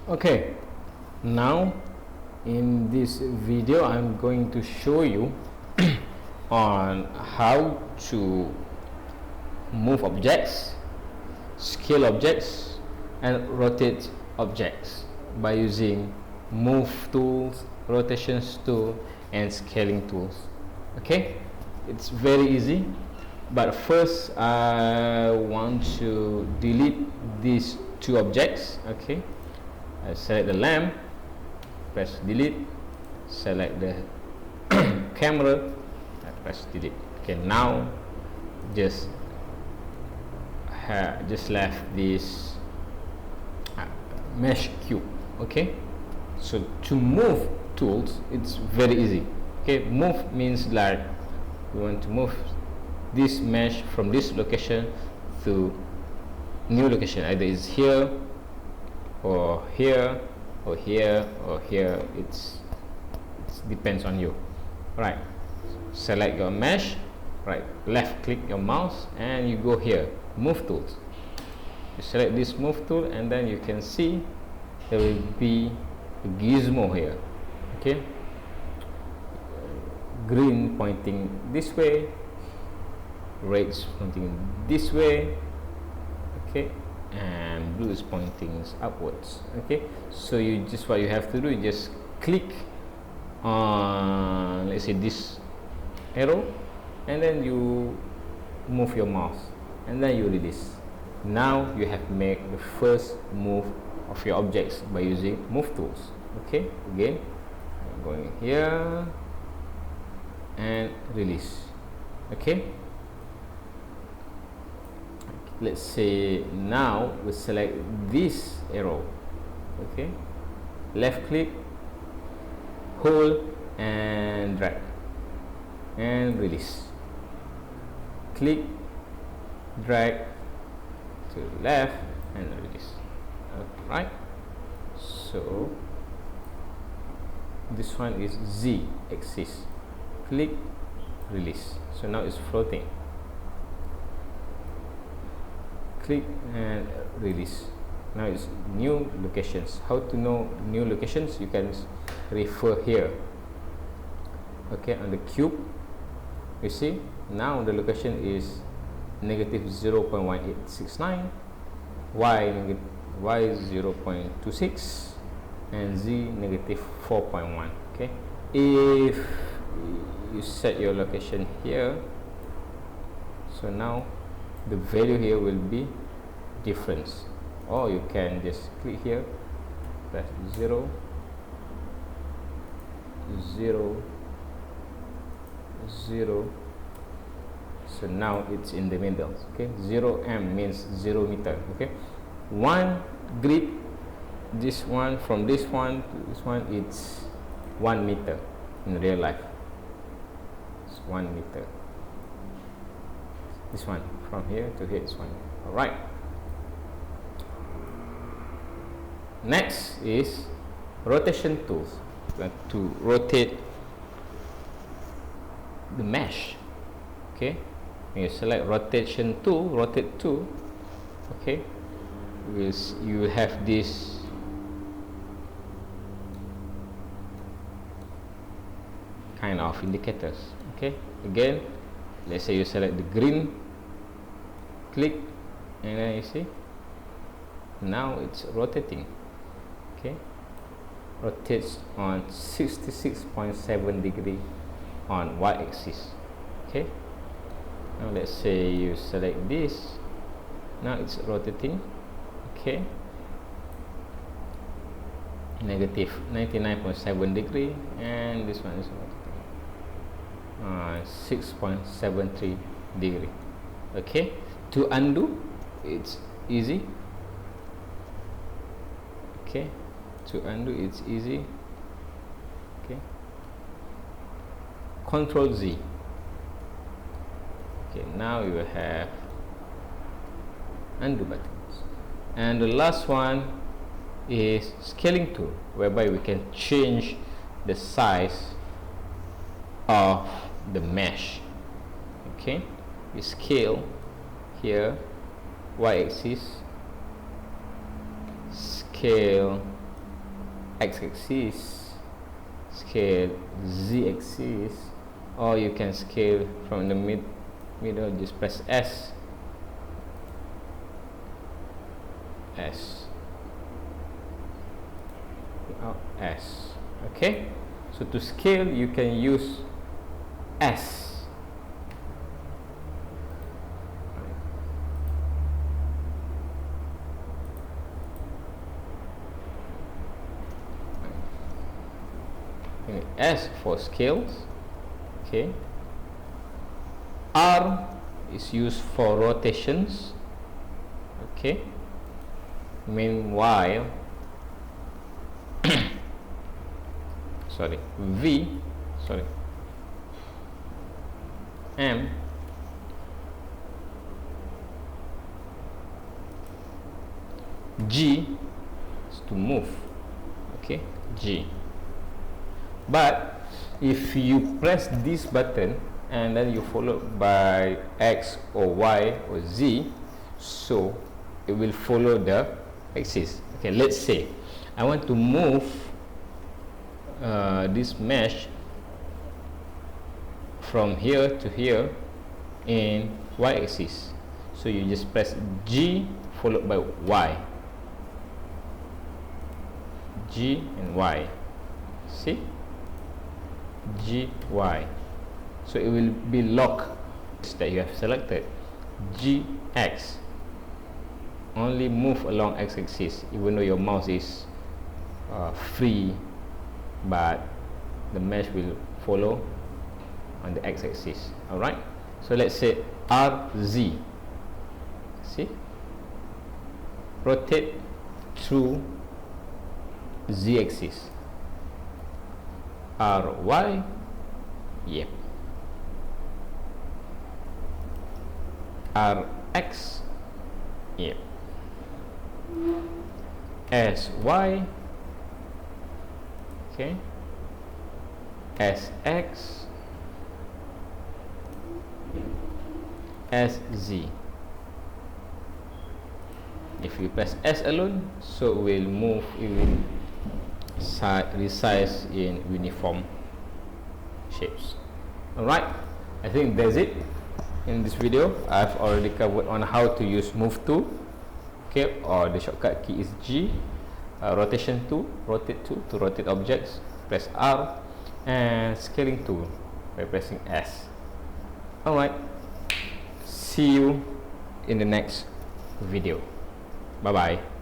Okay, now in this video I'm going to show you on how to move objects, scale objects, and rotate objects by using move tools, rotations tool, and scaling tools. Okay, it's very easy, but first I want to delete these two objects. Okay, I select the lamp, press delete, select the camera, I press delete. Okay, now just left this mesh cube. Okay, so to move tools, it's very easy. Okay, move means like we want to move this mesh from this location to new location, either it's here or here or here or here. It depends on you. Right, select your mesh, right, left click your mouse and you go here, move tools. You select this move tool and then you can see there will be a gizmo here. Okay, green pointing this way, red is pointing this way, okay, and blue is pointing upwards. Okay, so what you have to do, you just click on, let's say, this arrow, and then you move your mouse and then you release. Now you have made the first move of your objects by using move tools. Okay, again I'm going here and release. Okay, let's say now we select this arrow. Okay, left click, hold and drag and release. Click, drag to the left and release. Right, so this one is Z axis. Click, release. So now it's floating. Click and release. Now it's new locations. How to know new locations? You can refer here. Okay, on the cube, you see now the location is negative 0.1869, y 0.26, and z negative 4.1. okay, if you set your location here, so now the value here will be difference, or you can just click here, press 0 0 0, so now it's in the middle. Okay, 0m means 0 meter. Okay, one grid, this one from this one to this one, it's 1 meter in real life. It's 1 meter. This one from here to here is 1 meter. All right, next is rotation tools. To rotate the mesh. Okay, you select rotation tool, rotate tool. Okay, you have this kind of indicators. Okay, again, let's say you select the green, click, and then you see now it's rotating. Okay, rotates on 66.7 degree on y-axis. Okay, now let's say you select this, now it's rotating. Okay, negative 99.7 degree, and this one is rotating 6.73 degree. Okay, to undo it's easy. Okay, to undo it's easy. Okay, Control Z. Okay, now you have undo buttons. And the last one is scaling tool, whereby we can change the size of the mesh. Okay, we scale here, y-axis, scale x-axis, scale z-axis, or you can scale from the middle. Just press S. Okay, so to scale you can use S. S for scales. Okay, R is used for rotations. Okay, meanwhile M G is to move. Okay, G. But if you press this button and then you follow by X or Y or Z, so it will follow the axis. Okay, let's say I want to move this mesh from here to here in Y axis, so you just press G followed by Y, G and Y. See, G, Y, so it will be locked that you have selected. G, X, only move along X axis even though your mouse is free, but the mesh will follow on the X axis. Alright, so let's say RZ. See, rotate through Z axis. RY, yep. RX, yep. SY, okay. SX, SZ. If you press S alone, so it will move, it will resize in uniform shapes. Alright, I think that's it in this video. I've already covered on how to use move tool, okay, or the shortcut key is G, rotation tool, rotate tool to rotate objects, press R, and scaling tool by pressing S. Alright, see you in the next video. Bye bye.